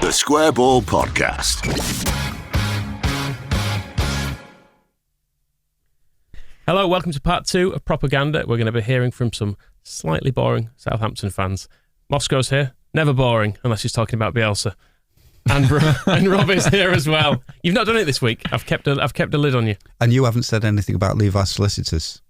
The Square Ball Podcast. Hello, welcome to part 2 of Propaganda. We're going to be hearing from some slightly boring Southampton fans. Moscow's here, never boring, unless he's talking about Bielsa. And Rob is here as well. You've not done it this week. I've kept a lid on you. And you haven't said anything about Levi's Solicitors.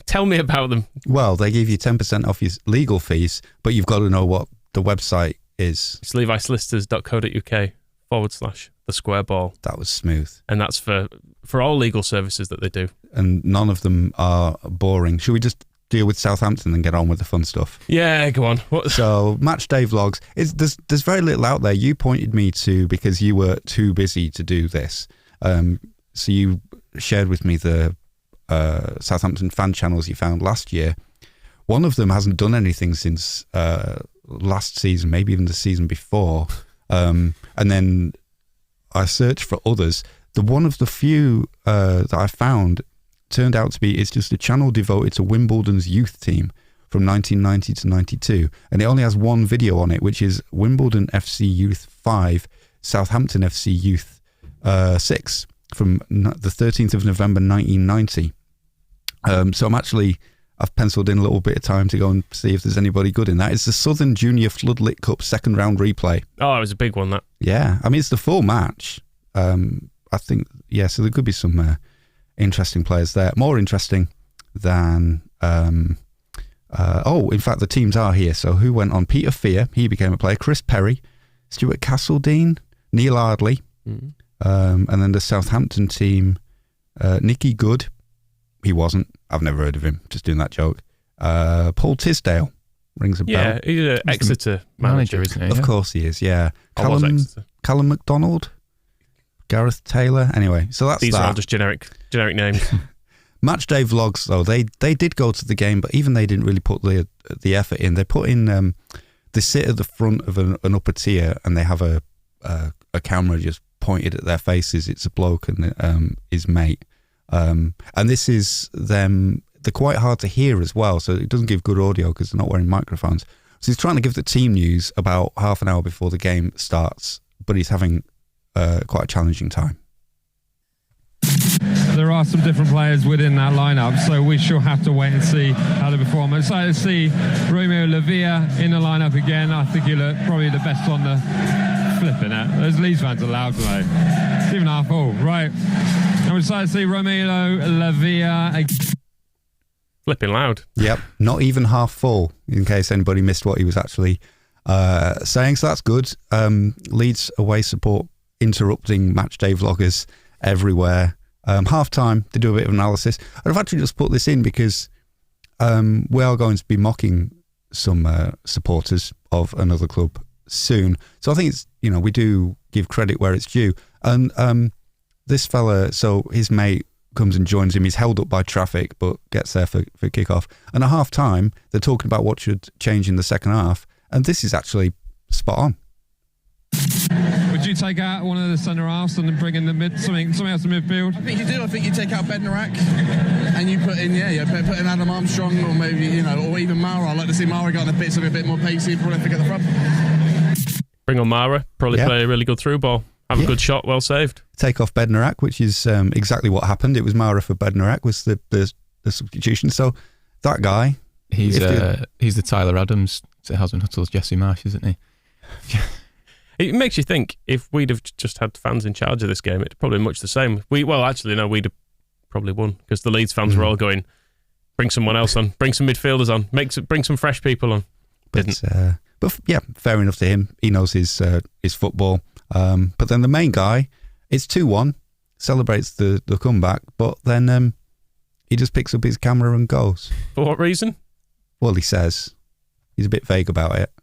Tell me about them. Well, they give you 10% off your legal fees, but you've got to know what the website is. It's levisolicitors.co.uk/the square ball. That was smooth. And that's for all legal services that they do. And none of them are boring. Should we just deal with Southampton and get on with the fun stuff? Yeah, go on. So, match day vlogs. There's very little out there. You pointed me to, because you were too busy to do this. So you shared with me the Southampton fan channels you found last year. One of them hasn't done anything since last season, maybe even the season before. And then I searched for others. One of the few that I found turned out to be, it's just a channel devoted to Wimbledon's youth team from 1990 to 92. And it only has one video on it, which is Wimbledon FC Youth 5, Southampton FC Youth 6 from the 13th of November 1990. So I've penciled in a little bit of time to go and see if there's anybody good in that. It's the Southern Junior Floodlit Cup second round replay. Oh, it was a big one, that. Yeah, I mean, it's the full match. I think, yeah, so there could be some interesting players there. More interesting than, in fact, the teams are here. So who went on? Peter Fear, he became a player. Chris Perry, Stuart Castledine, Neil Ardley, and then the Southampton team, Nicky Good, he wasn't. I've never heard of him, just doing that joke. Paul Tisdale, rings a bell. Yeah, he's an Exeter manager, isn't he? Of course he is, yeah. Callum McDonald, Gareth Taylor. Anyway, so that's These that. are all just generic names. Match day vlogs, though, they did go to the game, but even they didn't really put the effort in. They put in, they sit at the front of an upper tier and they have a camera just pointed at their faces. It's a bloke and his mate. And this is them, they're quite hard to hear as well, so it doesn't give good audio because they're not wearing microphones. So he's trying to give the team news about half an hour before the game starts, but he's having quite a challenging time. There are some different players within that lineup, so we shall have to wait and see how they perform. I'm excited to see Romeo Lavia in the lineup again. I think he looked probably the best on the flipping it. Those Leeds fans are loud tonight. It's even half full. Right. I'm excited to see Romeo Lavia. Flipping loud. Yep, not even half full, in case anybody missed what he was actually saying. So that's good. Leeds away support interrupting match day vloggers everywhere. Half time, they do a bit of analysis. And I've actually just put this in because we are going to be mocking some supporters of another club soon. So I think it's, we do give credit where it's due. And this fella, so his mate comes and joins him. He's held up by traffic, but gets there for kick-off. And at half-time, they're talking about what should change in the second half. And this is actually spot on. Would you take out one of the centre halves and then bring in something else in midfield? I think you do. I think you take out Bednarak and you put in, put in Adam Armstrong or maybe, or even Mara. I'd like to see Mara get on the pitch, something a bit more pacey, prolific at the front. Bring on Mara, probably play a really good through ball. Have a good shot, well saved. Take off Bednarak, which is exactly what happened. It was Mara for Bednarak was the substitution. So that guy, he's the Tyler Adams to Hasman Huttle's Jesse Marsh, isn't he? It makes you think if we'd have just had fans in charge of this game, it'd probably be much the same. We'd have probably won because the Leeds fans were all going, bring someone else on, bring some midfielders on, bring some fresh people on. Didn't. But yeah, fair enough to him. He knows his football. But then the main guy, it's 2-1, celebrates the comeback, but then he just picks up his camera and goes. For what reason? Well, he says. He's a bit vague about it.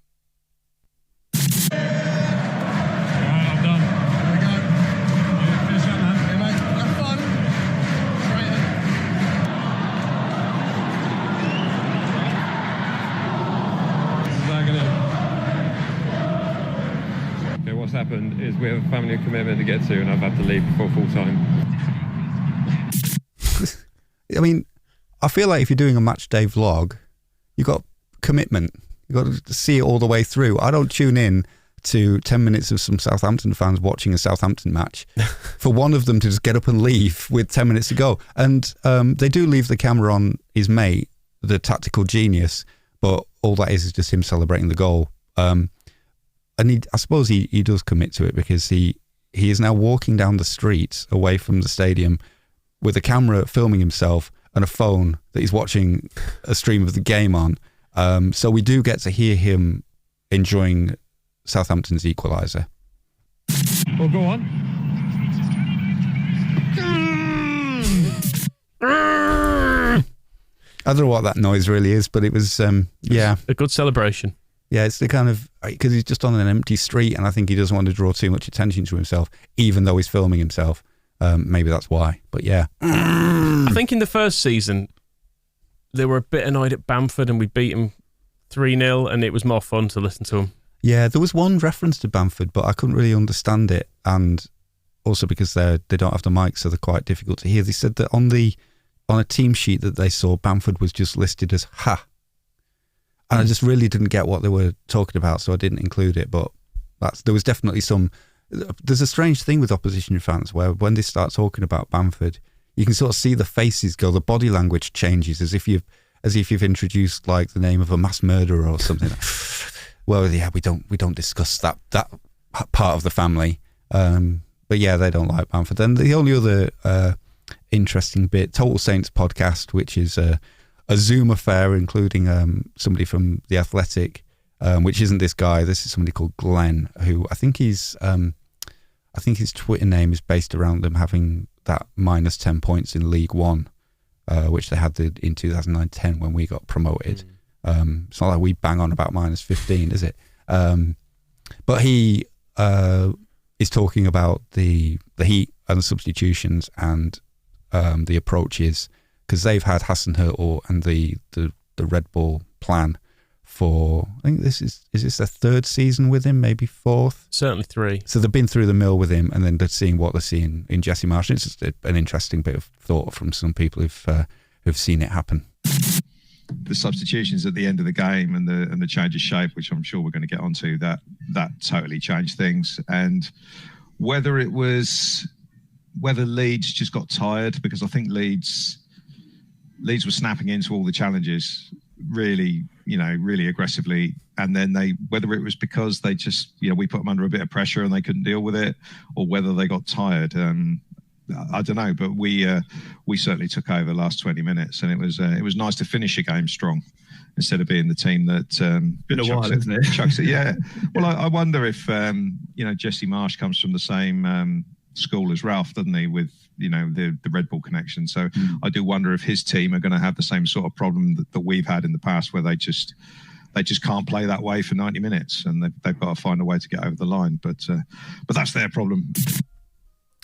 What's happened is we have a family commitment to get to and I've had to leave before full time. I mean, I feel like if you're doing a match day vlog, you've got commitment. You've got to see it all the way through. I don't tune in to 10 minutes of some Southampton fans watching a Southampton match for one of them to just get up and leave with 10 minutes to go. And they do leave the camera on his mate, the tactical genius, but all that is just him celebrating the goal. And I suppose he does commit to it, because he is now walking down the street away from the stadium with a camera filming himself and a phone that he's watching a stream of the game on. So we do get to hear him enjoying Southampton's equaliser. Well, go on. I don't know what that noise really is, but it was, yeah. A good celebration. Yeah, it's the kind of, because he's just on an empty street, and I think he doesn't want to draw too much attention to himself, even though he's filming himself. Maybe that's why, but yeah. I think in the first season, they were a bit annoyed at Bamford, and we beat them 3-0, and it was more fun to listen to them. Yeah, there was one reference to Bamford, but I couldn't really understand it, and also because they don't have the mic, so they're quite difficult to hear. They said that on a team sheet that they saw, Bamford was just listed as ha. And I just really didn't get what they were talking about, so I didn't include it. But there was definitely there's a strange thing with opposition fans where when they start talking about Bamford, you can sort of see the faces go, the body language changes as if you've introduced like the name of a mass murderer or something. Well, yeah, we don't discuss that part of the family. But yeah, they don't like Bamford. Then the only other interesting bit, Total Saints podcast, which is a Zoom affair, including somebody from The Athletic, which isn't this guy. This is somebody called Glenn, who I think his Twitter name is based around them having that minus 10 points in League One, which they had in 2009-10 when we got promoted. It's not like we bang on about minus 15, is it? But he is talking about the heat and the substitutions and the approaches, because they've had Hassan Hurtle and the Red Bull plan for, I think this is this their third season with him, maybe fourth? Certainly 3. So they've been through the mill with him, and then they're seeing what they're seeing in Jesse Marsh. It's just an interesting bit of thought from some people who've seen it happen. The substitutions at the end of the game and the change of shape, which I'm sure we're going to get onto, that totally changed things. And whether Leeds just got tired, because I think Leeds were snapping into all the challenges really aggressively, and then whether it was because they just, we put them under a bit of pressure and they couldn't deal with it, or whether they got tired. I don't know, but we certainly took over the last 20 minutes, and it was nice to finish a game strong instead of being the team that been a while, isn't it? Chucks it, yeah. Well, I wonder if Jesse Marsh comes from the same school as Ralph, doesn't he, with the Red Bull connection. So I do wonder if his team are going to have the same sort of problem that we've had in the past, where they just can't play that way for 90 minutes, and they've got to find a way to get over the line. But that's their problem.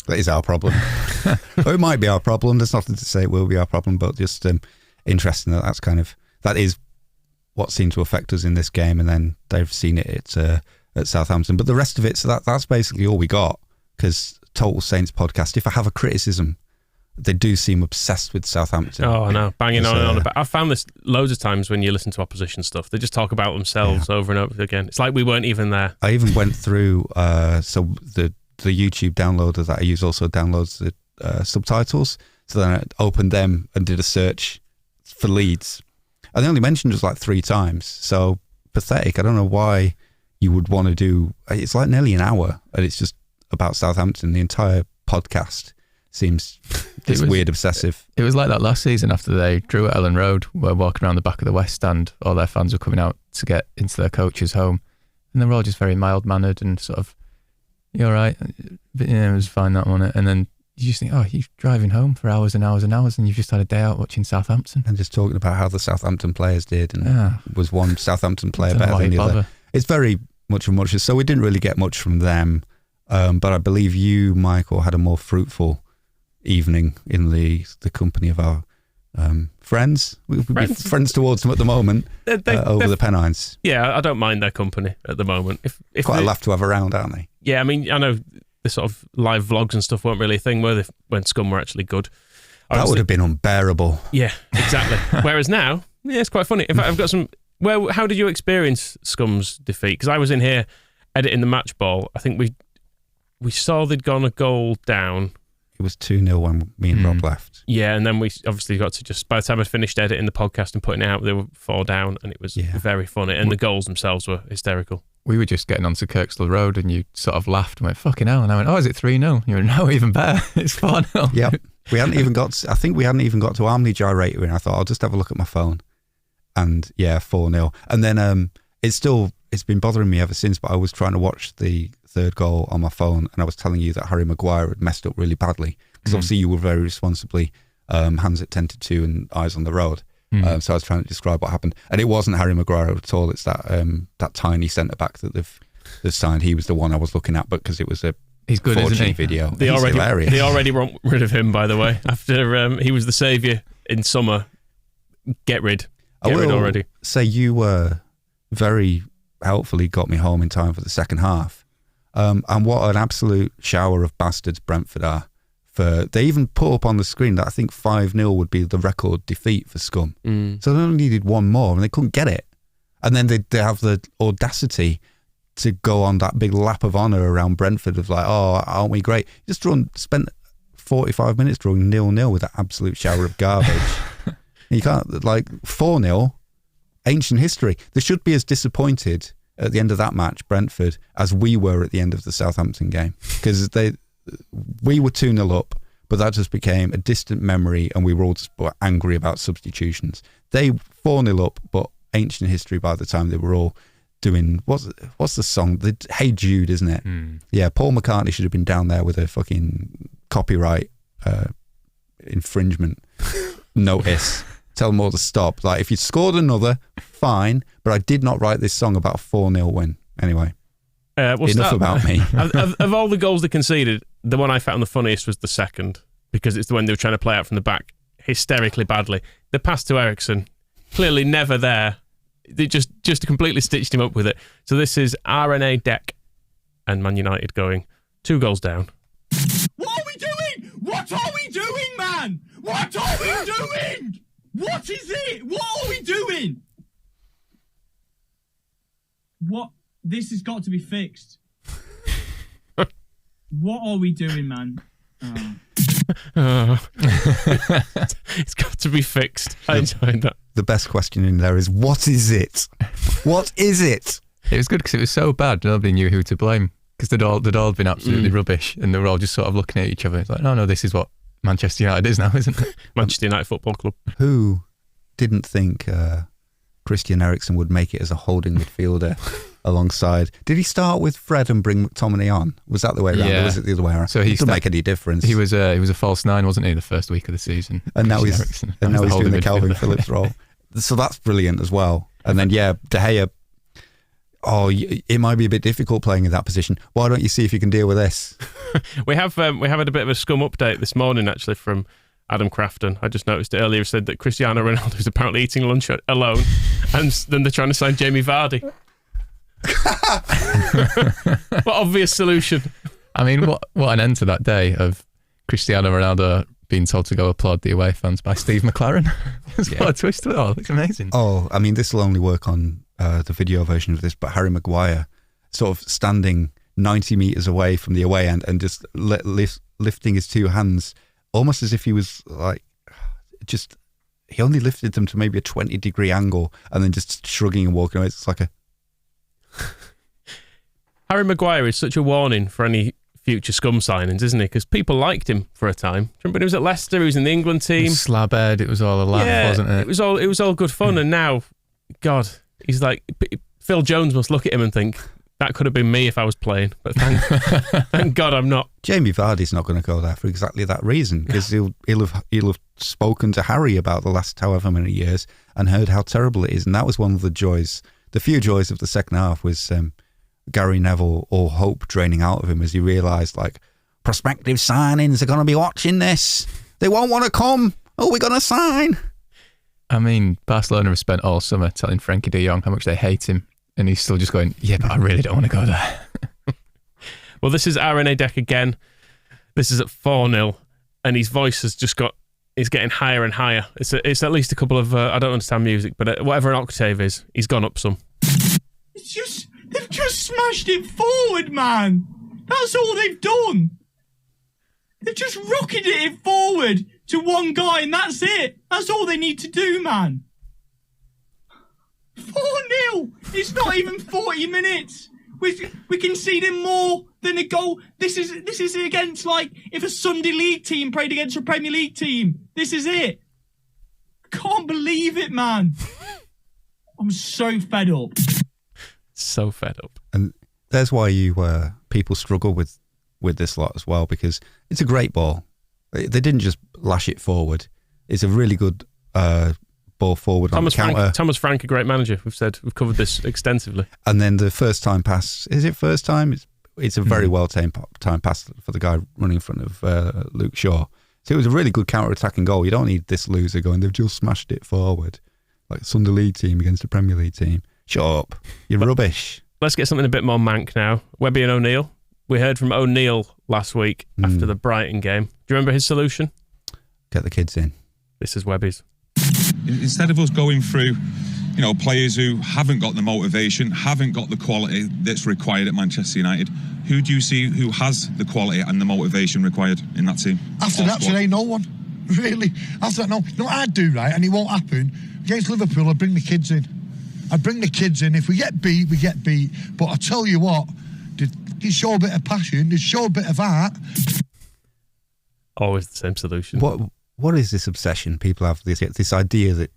That is our problem. Or it might be our problem. There's nothing to say it will be our problem, but just interesting that is what seemed to affect us in this game, and then they've seen it at Southampton. But the rest of it, so that's basically all we got, because Total Saints podcast, if I have a criticism, they do seem obsessed with Southampton. Oh, I know, banging on and on about. I've found this loads of times when you listen to opposition stuff. They just talk about themselves over and over again. It's like we weren't even there. I even went through, so the YouTube downloader that I use also downloads the subtitles. So then I opened them and did a search for Leeds. And they only mentioned us like 3 times. So pathetic. I don't know why you would want to do, it's like nearly an hour, and it's just about Southampton. The entire podcast seems weird obsessive. It was like that last season after they drew at Ellen Road. We're walking around the back of the West Stand. All their fans were coming out to get into their coach's home, and they were all just very mild-mannered and sort of, "You all right?" But yeah, it was fine, that one. And then you just think, oh, you're driving home for hours and hours and hours, and you've just had a day out watching Southampton. And just talking about how the Southampton players did, and was one Southampton player better than the other. It's very much of much. So we didn't really get much from them. But I believe you, Michael, had a more fruitful evening in the company of our friends. We'd be friends towards them at the moment over the Pennines. Yeah, I don't mind their company at the moment. If quite a laugh to have around, aren't they? Yeah, I mean, I know the sort of live vlogs and stuff weren't really a thing, were they, when Scum were actually good? That would have been unbearable. Yeah, exactly. Whereas now, yeah, it's quite funny. In fact, I've got some... How did you experience Scum's defeat? Because I was in here, editing the match ball, I think we saw they'd gone a goal down. It was 2-0 when me and Rob left. Yeah, and then we obviously got to just, by the time I finished editing the podcast and putting it out, they were 4 down, and it was very funny. And the goals themselves were hysterical. We were just getting onto Kirkstall Road, and you sort of laughed and went, fucking hell. And I went, oh, is it 3-0? You went, no, even better. It's 4-0. Yep. We hadn't even got to, I think we hadn't even got to Harmony Gyrator, and I thought, I'll just have a look at my phone. And 4-0. And then it's been bothering me ever since, but I was trying to watch the third goal on my phone, and I was telling you that Harry Maguire had messed up really badly, because obviously you were very responsibly hands at 10 to 2 and eyes on the road. So I was trying to describe what happened, and it wasn't Harry Maguire at all. It's that tiny centre back that they've signed. He was the one I was looking at, but because it was a He's good, 4G isn't he? video. They already want rid of him, by the way. After he was the saviour in summer, get rid already. Say you were very helpfully got me home in time for the second half. And what an absolute shower of bastards Brentford are. They even put up on the screen that I think 5-0 would be the record defeat for Scum. So they only needed one more and they couldn't get it. And then they have the audacity to go on that big lap of honour around Brentford of like, oh, aren't we great? Just spent 45 minutes drawing 0-0 with that absolute shower of garbage. You can't, 4-0, ancient history. They should be as disappointed at the end of that match, Brentford, as we were at the end of the Southampton game. Because we were 2-0 up, but that just became a distant memory and we were all just angry about substitutions. They 4-0 up, but ancient history by the time they were all doing, what's the song? Hey Jude, isn't it? Yeah, Paul McCartney should have been down there with a fucking copyright infringement notice. Tell them all to stop. If you scored another, fine, but I did not write this song about a 4-0 win. Anyway, enough about me. Of all the goals they conceded, the one I found the funniest was the second, because it's the one they were trying to play out from the back hysterically badly. The pass to Ericsson, clearly never there. They just completely stitched him up with it. So this is RNA Deck and Man United going 2 goals down. What are we doing? What are we doing, man? What are we doing? What is it? What are we doing? What? This has got to be fixed. What are we doing, man? It's got to be fixed. I enjoyed that. The best question in there is, what is it? What is it? It was good because it was so bad, nobody knew who to blame. Because they'd all been absolutely rubbish, and they were all just sort of looking at each other. It's like, no, this is what Manchester United is now, isn't it? Manchester United Football Club. Who didn't think Christian Eriksen would make it as a holding midfielder alongside? Did he start with Fred and bring McTominay on? Was that the way around, or was it the other way around? So he didn't make any difference. He was a false 9, wasn't he, the first week of the season? And now he's doing the Calvin Phillips role. So that's brilliant as well. And then De Gea. Oh, it might be a bit difficult playing in that position. Why don't you see if you can deal with this? We have had a bit of a Scum update this morning, actually, from Adam Crafton. I just noticed it earlier. He said that Cristiano Ronaldo is apparently eating lunch alone, and then they're trying to sign Jamie Vardy. What obvious solution? I mean, what an end to that day of Cristiano Ronaldo being told to go applaud the away fans by Steve McLaren. What a twist to it all. It's amazing. Oh, I mean, this will only work on the video version of this, but Harry Maguire sort of standing 90 metres away from the away end and just lifting his 2 hands almost as if he was he only lifted them to maybe a 20-degree angle and then just shrugging and walking away. It's like Harry Maguire is such a warning for any future Scum signings, isn't he? Because people liked him for a time. Remember when he was at Leicester, he was in the England team. Slabhead, it was all a laugh, wasn't it? It was all good fun, and now, God, he's like, Phil Jones must look at him and think, that could have been me if I was playing, but thank God I'm not. Jamie Vardy's not going to go there for exactly that reason, because he'll have spoken to Harry about the last however many years and heard how terrible it is, and that was one of the few joys of the second half was Gary Neville, all hope draining out of him as he realised, prospective signings are going to be watching this. They won't want to come. Oh, we're going to sign. I mean, Barcelona have spent all summer telling Frankie de Jong how much they hate him, and he's still just going, yeah, but I really don't want to go there. Well, this is RNA Deck again. This is at 4-0, and his voice has just is getting higher and higher. It's at least a couple of, I don't understand music, but whatever an octave is, he's gone up some. It's just, They've just smashed it forward, man. That's all they've done. They've just rocketed it forward to one guy and that's it. That's all they need to do, man. 4-0. It's not even 40 minutes. We conceded more than a goal. This is against, like, if a Sunday League team played against a Premier League team. This is it. Can't believe it, man. I'm so fed up. So fed up. And there's why people struggle with this lot as well, because it's a great ball. They didn't just lash it forward. It's a really good ball forward on the counter. Thomas Frank, a great manager. We've covered this extensively. And then the first time pass, is it first time? It's a very well timed pass for the guy running in front of Luke Shaw. So it was a really good counter-attacking goal. You don't need this loser going, they've just smashed it forward. Like a Sunday League team against a Premier League team. Shut up. You're rubbish. Let's get something a bit more mank now. Webby and O'Neill. We heard from O'Neill last week after the Brighton game. Do you remember his solution? Get the kids in. This is Webby's. Instead of us going through, players who haven't got the motivation, haven't got the quality that's required at Manchester United, who do you see who has the quality and the motivation required in that team? After that, today, no one. Really. After that, no. You know what I'd do, right? And it won't happen. Against Liverpool, I'd bring the kids in. If we get beat, we get beat. But I tell you what, they show a bit of passion, they show a bit of art. Always the same solution. What is this obsession people have? This idea that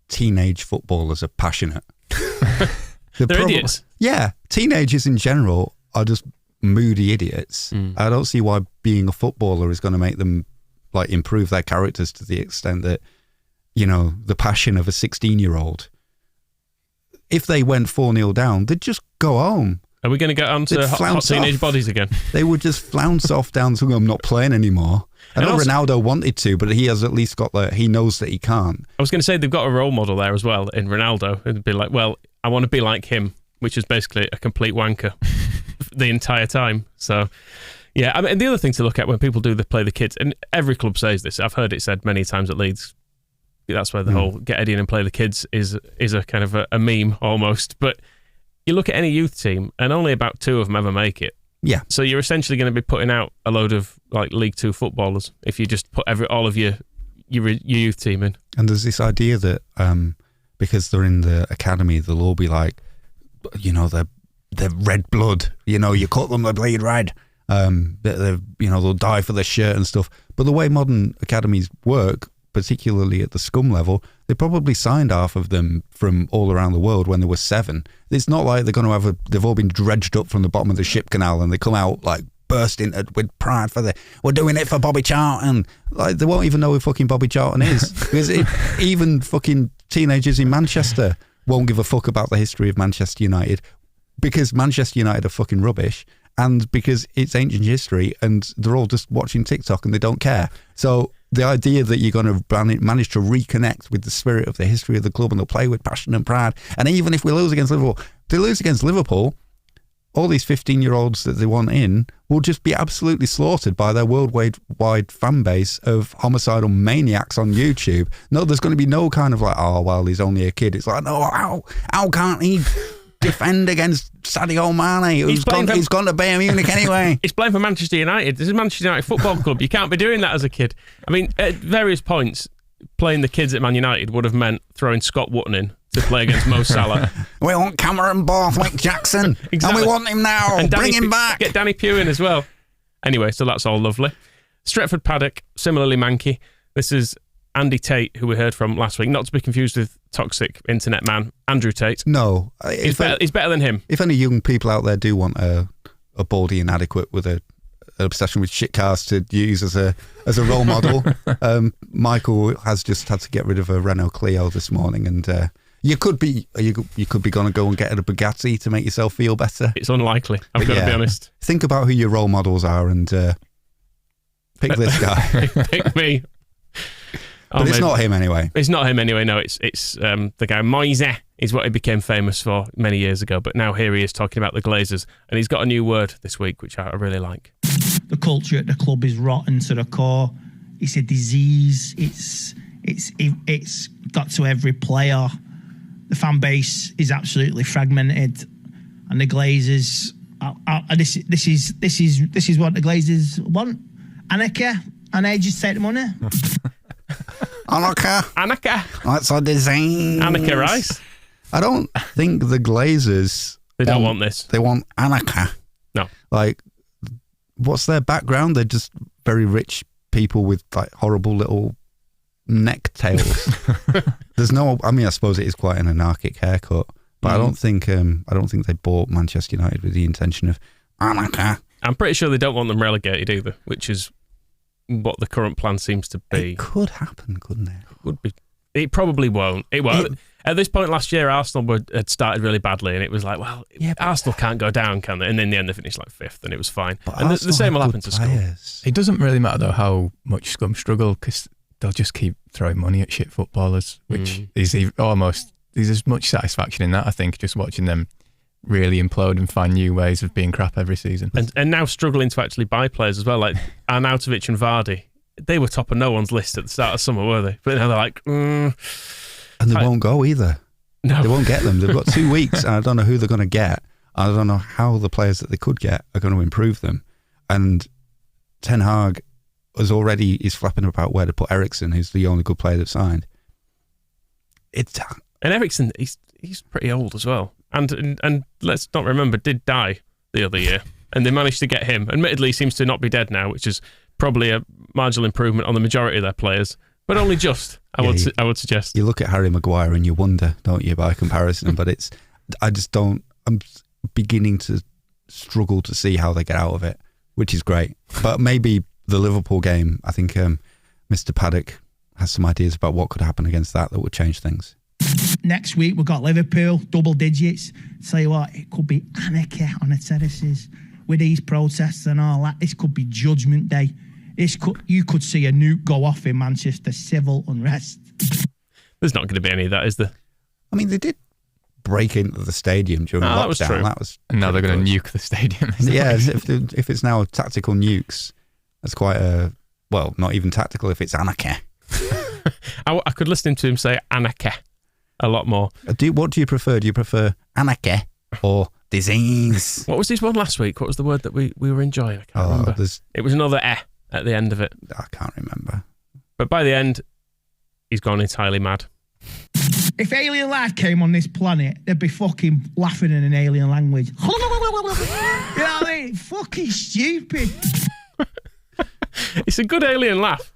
teenage footballers are passionate. They're idiots. Yeah, teenagers in general are just moody idiots. I don't see why being a footballer is going to make them like improve their characters to the extent that, the passion of a 16-year-old. If they went 4-0 down, they'd just go home. Are we going to get on to hot teenage bodies again? They would just flounce off down to I'm not playing anymore. I know Ronaldo wanted to, but he has at least got he knows that he can't. I was going to say they've got a role model there as well in Ronaldo. It'd be like, well, I want to be like him, which is basically a complete wanker the entire time. So, yeah. I mean, and the other thing to look at when people play the kids, and every club says this, I've heard it said many times at Leeds, that's where the whole get Eddie in and play the kids is a kind of a meme almost. But you look at any youth team and only about 2 of them ever make it. Yeah. So you're essentially going to be putting out a load of like League 2 footballers if you just put all of your youth team in. And there's this idea that because they're in the academy, they'll all be like, they're red blood. You cut them, they bleed red. They'll die for their shirt and stuff. But the way modern academies work, particularly at the scum level, they probably signed half of them from all around the world when they were 7. It's not like they're going to they've all been dredged up from the bottom of the ship canal and they come out like bursting with pride we're doing it for Bobby Charlton. Like they won't even know who fucking Bobby Charlton is. Because even fucking teenagers in Manchester won't give a fuck about the history of Manchester United because Manchester United are fucking rubbish and because it's ancient history and they're all just watching TikTok and they don't care. So the idea that you're going to manage to reconnect with the spirit of the history of the club and they'll play with passion and pride. And even if we lose against Liverpool, all these 15-year-olds that they want in will just be absolutely slaughtered by their worldwide fan base of homicidal maniacs on YouTube. No, there's going to be no kind of like, oh, well, he's only a kid. It's like, no, how can't he defend against Sadio Mane, he's gone to Bayern Munich anyway? He's playing for Manchester United. This is Manchester United Football Club. You can't be doing that as a kid. I mean, at various points, playing the kids at Man United would have meant throwing Scott Wootton in to play against Mo Salah. We want Cameron Borthwick Jackson, exactly. And we want him now. And bring him back. Get Danny Pugh in as well. Anyway, so that's all lovely. Stretford Paddock, similarly manky. This is Andy Tate, who we heard from last week, not to be confused with toxic internet man Andrew Tate. No. He's better than him. If any young people out there do want a baldy inadequate with an obsession with shit cars to use as a role model, Michael has just had to get rid of a Renault Clio this morning, and you could be going to go and get a Bugatti to make yourself feel better. It's unlikely, I've got to be honest. Think about who your role models are and pick this guy. Pick me. But it's not him anyway. It's not him anyway, no. It's the guy. Moise is what he became famous for many years ago, but now here he is talking about the Glazers, and he's got a new word this week, which I really like. The culture at the club is rotten to the core. It's a disease. It's got to every player. The fan base is absolutely fragmented. and the Glazers. This is what the Glazers want. Anarchy, and they just take the money. Anarchy. That's our design. Anarchy Rice. I don't think the Glazers. They don't want this. They want anarchy. No. Like, what's their background? They're just very rich people with like horrible little neck tails. There's no. I mean, I suppose it is quite an anarchic haircut, but I don't think they bought Manchester United with the intention of anarchy. I'm pretty sure they don't want them relegated either, which is what the current plan seems to be. It could happen, couldn't it? It would be. It probably won't. It won't. At this point last year, Arsenal had started really badly, and it was like, well, Arsenal can't go down, can they? And in the end, they finished like 5th, and it was fine. But and the same will happen to Scum. It doesn't really matter, though, how much Scum struggle, because they'll just keep throwing money at shit footballers, which is almost... There's as much satisfaction in that, I think, just watching them really implode and find new ways of being crap every season. And now struggling to actually buy players as well, like Arnautovic and Vardy. They were top of no one's list at the start of summer, were they? But now they're like... And they won't go either. No. They won't get them. They've got 2 weeks, and I don't know who they're going to get. I don't know how the players that they could get are going to improve them. And Ten Hag is flapping about where to put Eriksen, who's the only good player they've signed. And Eriksen, he's pretty old as well. And let's not remember, did die the other year. And they managed to get him. Admittedly, he seems to not be dead now, which is probably a marginal improvement on the majority of their players. But only just, I would suggest. You look at Harry Maguire and you wonder, don't you, by comparison? But I'm beginning to struggle to see how they get out of it, which is great. But maybe the Liverpool game, I think Mr. Paddock has some ideas about what could happen against that would change things. Next week, we've got Liverpool, double digits. Tell you what, it could be anarchy on the terraces with these protests and all that. This could be Judgment Day. You could see a nuke go off in Manchester, civil unrest. There's not going to be any of that, is there? I mean, they did break into the stadium during lockdown. That was true. And now they're going to nuke the stadium. Yeah, if it's now tactical nukes, that's quite not even tactical if it's anarchy. I could listen to him say anarchy a lot more. What do you prefer? Do you prefer anarchy or disease? What was his one last week? What was the word that we were enjoying? I can't remember. It was another at the end of it. I can't remember. But by the end, he's gone entirely mad. If alien life came on this planet, they'd be fucking laughing in an alien language. You know what I mean? Fucking stupid. It's a good alien laugh.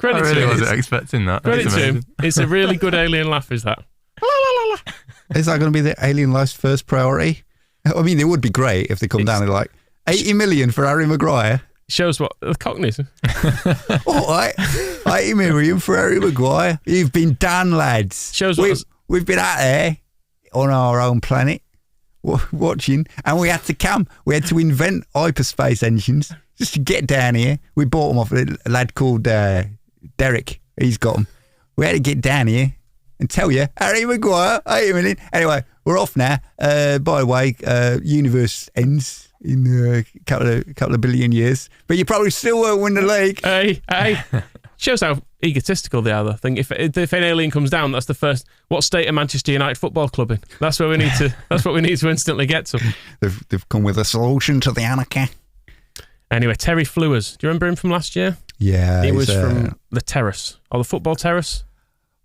I really wasn't expecting that. Credit to him. It's a really good alien laugh, is that? Is that going to be the alien life's first priority? I mean, it would be great if they come down and like 80 million for Harry Maguire. Shows what the Cockneys. All right, 80 million for Harry Maguire. You've been done, lads. Shows we've been out there on our own planet watching, and we had to come. We had to invent hyperspace engines just to get down here. We bought them off a lad called Derek. He's got them. We had to get down here and tell you, Harry Maguire, 80 million. Anyway, we're off now. By the way, universe ends in a couple of billion years, but you probably still won't win the league. Hey. Shows how egotistical they are, though. If an alien comes down, that's the first. What state are Manchester United Football Club in? That's where we need to. That's what we need to instantly get to. They've come with a solution to the anarchy. Anyway, Terry Flewers. Do you remember him from last year? Yeah, he was from the Terrace or the Football Terrace.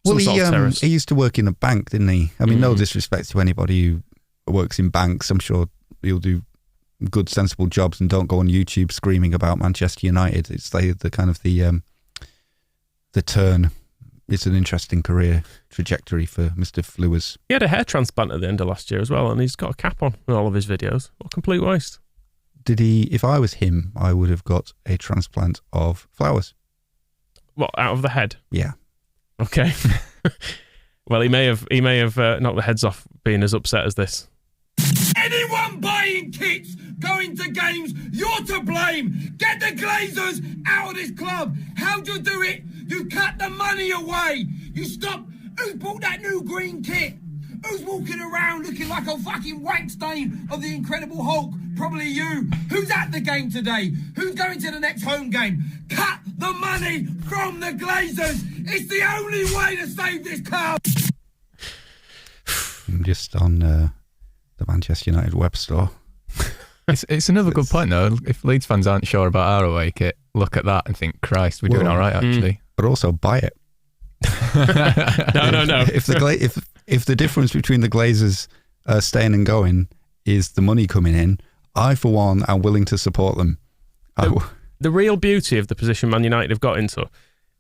Well, he used to work in a bank, didn't he? I mean, no disrespect to anybody who works in banks. I'm sure he'll do good, sensible jobs and don't go on YouTube screaming about Manchester United. It's the kind of the turn. It's an interesting career trajectory for Mr. Flewers. He had a hair transplant at the end of last year as well, and he's got a cap on in all of his videos. What a complete waste. Did he? If I was him, I would have got a transplant of flowers. What, out of the head? Yeah. Okay. Well, he may have knocked the heads off being as upset as this. Anyone buying kits, going to games, you're to blame. Get the Glazers out of this club. How'd you do it? You cut the money away. You stop. Who's bought that new green kit? Who's walking around looking like a fucking wank stain of the Incredible Hulk? Probably you. Who's at the game today? Who's going to the next home game? Cut the money from the Glazers. It's the only way to save this club. I'm just on The Manchester United web store. It's another good point, though. If Leeds fans aren't sure about our away kit, look at that and think, Christ, we're doing all right, actually. But also buy it. No. If the difference between the Glazers staying and going is the money coming in, I, for one, am willing to support them. The real beauty of the position Man United have got into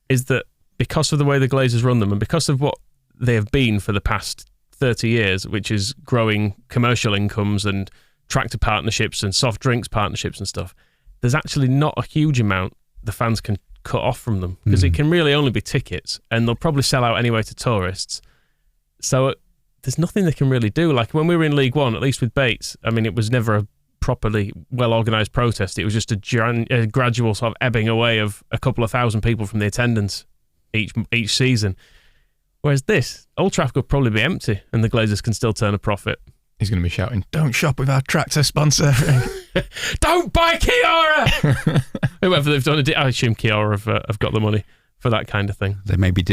is that because of the way the Glazers run them and because of what they have been for the past 30 years, which is growing commercial incomes and tractor partnerships and soft drinks partnerships and stuff, there's actually not a huge amount the fans can cut off from them because it can really only be tickets and they'll probably sell out anyway to tourists. So there's nothing they can really do. Like when we were in League One, at least with Bates, I mean, it was never a properly well-organised protest. It was just a gradual sort of ebbing away of a couple of thousand people from the attendance each season. Whereas this, Old Trafford could probably be empty and the Glazers can still turn a profit. He's going to be shouting, "Don't shop with our tractor sponsor." Don't buy Kiora! Whoever they've done, I assume Kiora have got the money for that kind of thing. They may be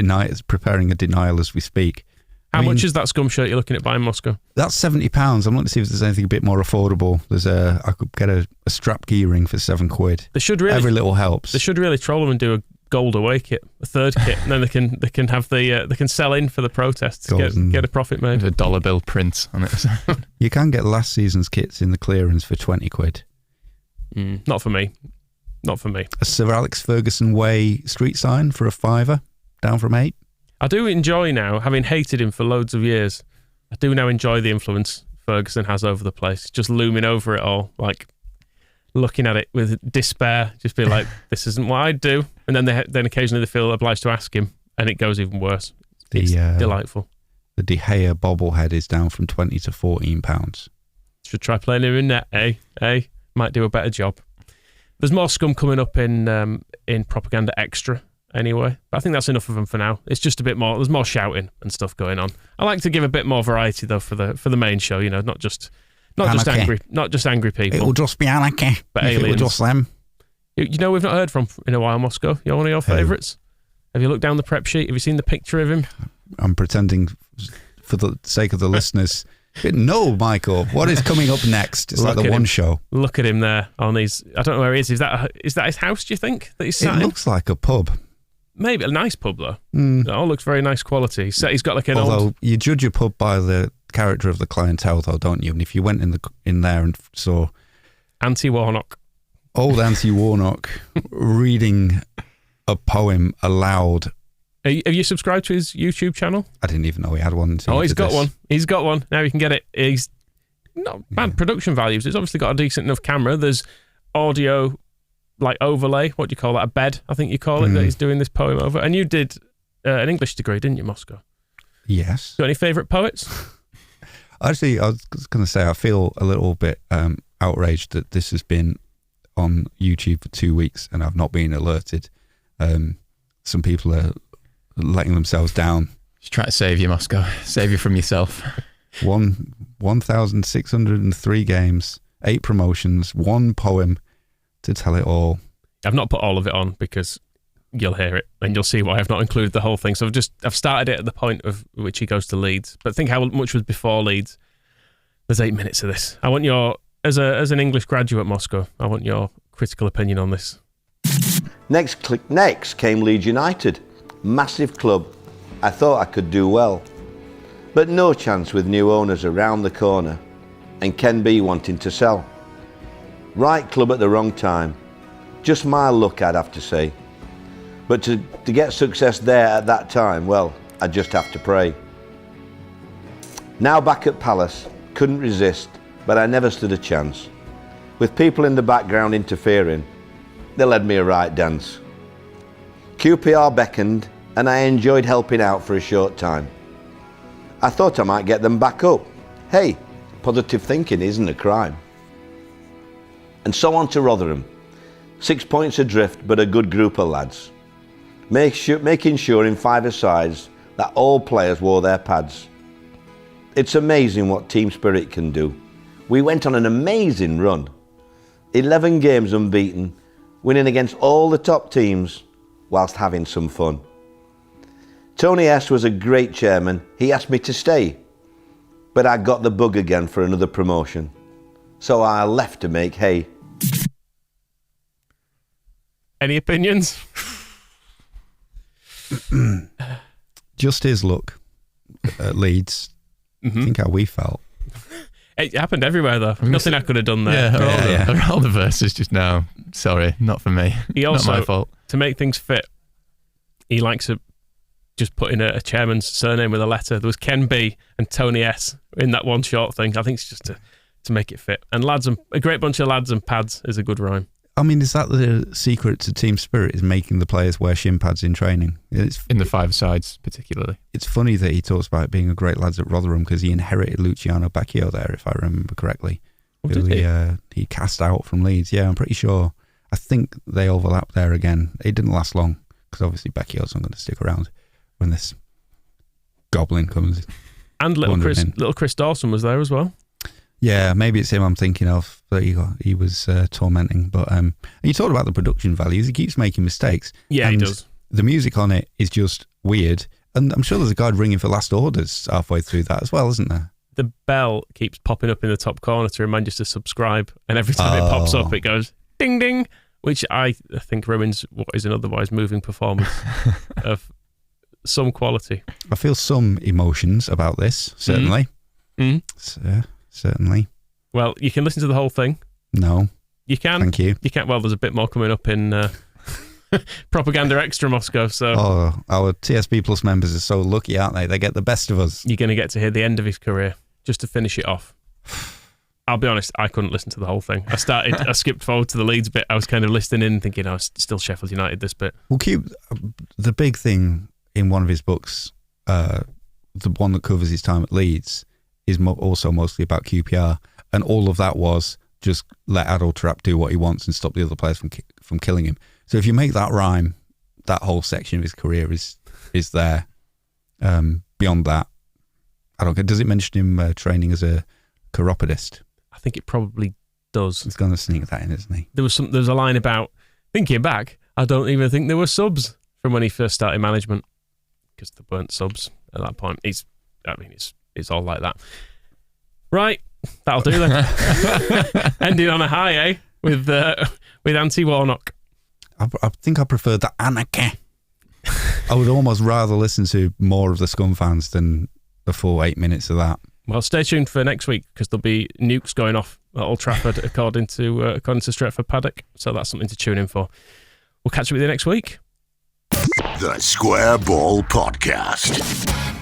preparing a denial as we speak. How much is that scum shirt you're looking at buying, Moscow? That's £70. I'm looking to see if there's anything a bit more affordable. I could get a strap key ring for £7. They should really, every little helps. They should really troll them and do a gold away kit, a third kit, and then they can have they can sell in for the protests to get a profit made. With a dollar bill print on it. You can get last season's kits in the clearance for £20. Not for me. Not for me. A Sir Alex Ferguson Way street sign for £5, down from £8. I do enjoy now, having hated him for loads of years, I do now enjoy the influence Ferguson has over the place, just looming over it all, like looking at it with despair, just be like, this isn't what I'd do. And then occasionally they feel obliged to ask him, and it goes even worse. It's delightful. The De Gea bobblehead is down from £20 to £14. Should try playing him in net, eh? Might do a better job. There's more scum coming up in Propaganda Extra anyway, but I think that's enough of them for now. It's just a bit more, there's more shouting and stuff going on. I like to give a bit more variety though for the main show, you know, not just angry people. It'll just be anarchy, but aliens. It'll just them. You know, we've not heard from in a while, Moscow. You're one of your favourites. Have you looked down the prep sheet? Have you seen the picture of him? I'm pretending for the sake of the listeners. No, Michael, what is coming up next? It's like the one show. Look at him there on his, I don't know where he is. Is that his house, do you think, that he's sat in? It looks like a pub. Maybe a nice pub though. It all looks very nice quality. He's got like an Although you judge a pub by the character of the clientele though, don't you? And if you went in there and saw old Auntie Warnock reading a poem aloud. Have you subscribed to his YouTube channel? I didn't even know he had one. He's got one. He's got one. Now you can get it. He's not bad production values. It's obviously got a decent enough camera. There's audio, like overlay. What do you call that? A bed, I think you call it, that he's doing this poem over. And you did an English degree, didn't you, Moscow? Yes. Got any favourite poets? Actually, I was going to say I feel a little bit outraged that this has been on YouTube for 2 weeks and I've not been alerted. Some people are letting themselves down. Just try to save you, Moscow. Save you from yourself. 1,603 games, 8 promotions, 1 poem to tell it all. I've not put all of it on because you'll hear it and you'll see why I've not included the whole thing. So I've started it at the point of which he goes to Leeds. But think how much was before Leeds. There's 8 minutes of this. I want your, as an English graduate, Moscow, I want your critical opinion on this. Next came Leeds United. Massive club. I thought I could do well. But no chance with new owners around the corner and Ken B wanting to sell. Right club at the wrong time. Just my luck, I'd have to say. But to get success there at that time, well, I just have to pray. Now back at Palace, couldn't resist, but I never stood a chance. With people in the background interfering, they led me a right dance. QPR beckoned and I enjoyed helping out for a short time. I thought I might get them back up. Hey, positive thinking isn't a crime. And so on to Rotherham. 6 points adrift, but a good group of lads. Making sure in 5-a-sides that all players wore their pads. It's amazing what team spirit can do. We went on an amazing run. 11 games unbeaten, winning against all the top teams whilst having some fun. Tony S was a great chairman. He asked me to stay. But I got the bug again for another promotion. So I left to make hay. Any opinions? Just his look at Leeds. I think how we felt. It happened everywhere, though. Nothing I could have done there. Yeah, all the verses just now. Sorry, not for me. He also, not my fault. To make things fit, he likes to just put in a chairman's surname with a letter. There was Ken B and Tony S in that one short thing. I think it's just to make it fit. And a great bunch of lads and pads is a good rhyme. I mean, is that the secret to team spirit, is making the players wear shin pads in training? In the five sides, particularly. It's funny that he talks about being a great lads at Rotherham because he inherited Luciano Becchio there, if I remember correctly. Did he? He cast out from Leeds. Yeah, I'm pretty sure. I think they overlap there again. It didn't last long because obviously Becchio's not going to stick around when this goblin comes. And little Chris Dawson was there as well. Yeah, maybe it's him I'm thinking of that he was tormenting. But you talked about the production values. He keeps making mistakes. Yeah, he does. The music on it is just weird. And I'm sure there's a guy ringing for last orders halfway through that as well, isn't there? The bell keeps popping up in the top corner to remind you to subscribe. And every time it pops up, it goes ding, ding, which I think ruins what is an otherwise moving performance of some quality. I feel some emotions about this, certainly. Certainly. Well, you can listen to the whole thing. No. You can. Thank you. You can. Well, there's a bit more coming up in Propaganda Extra Moscow. So, our TSB Plus members are so lucky, aren't they? They get the best of us. You're going to get to hear the end of his career just to finish it off. I'll be honest, I couldn't listen to the whole thing. I skipped forward to the Leeds bit. I was kind of listening in thinking, it's still Sheffield United, this bit. We'll keep the big thing in one of his books, the one that covers his time at Leeds, is also mostly about QPR, and all of that was just let Adol Trapp do what he wants and stop the other players from killing him. So if you make that rhyme, that whole section of his career is there. Beyond that, I don't get. Does it mention him training as a chiropodist? I think it probably does. He's going to sneak that in, isn't he? There was a line about, thinking back, I don't even think there were subs from when he first started management, because there weren't subs at that point. It's all like that. Right, that'll do then. Ending on a high, eh? With Anti Warnock. I think I prefer the anarchy. I would almost rather listen to more of the Scum fans than the full 8 minutes of that. Well, stay tuned for next week because there'll be nukes going off at Old Trafford according to Stretford Paddock. So that's something to tune in for. We'll catch up with you next week. The Square Ball Podcast.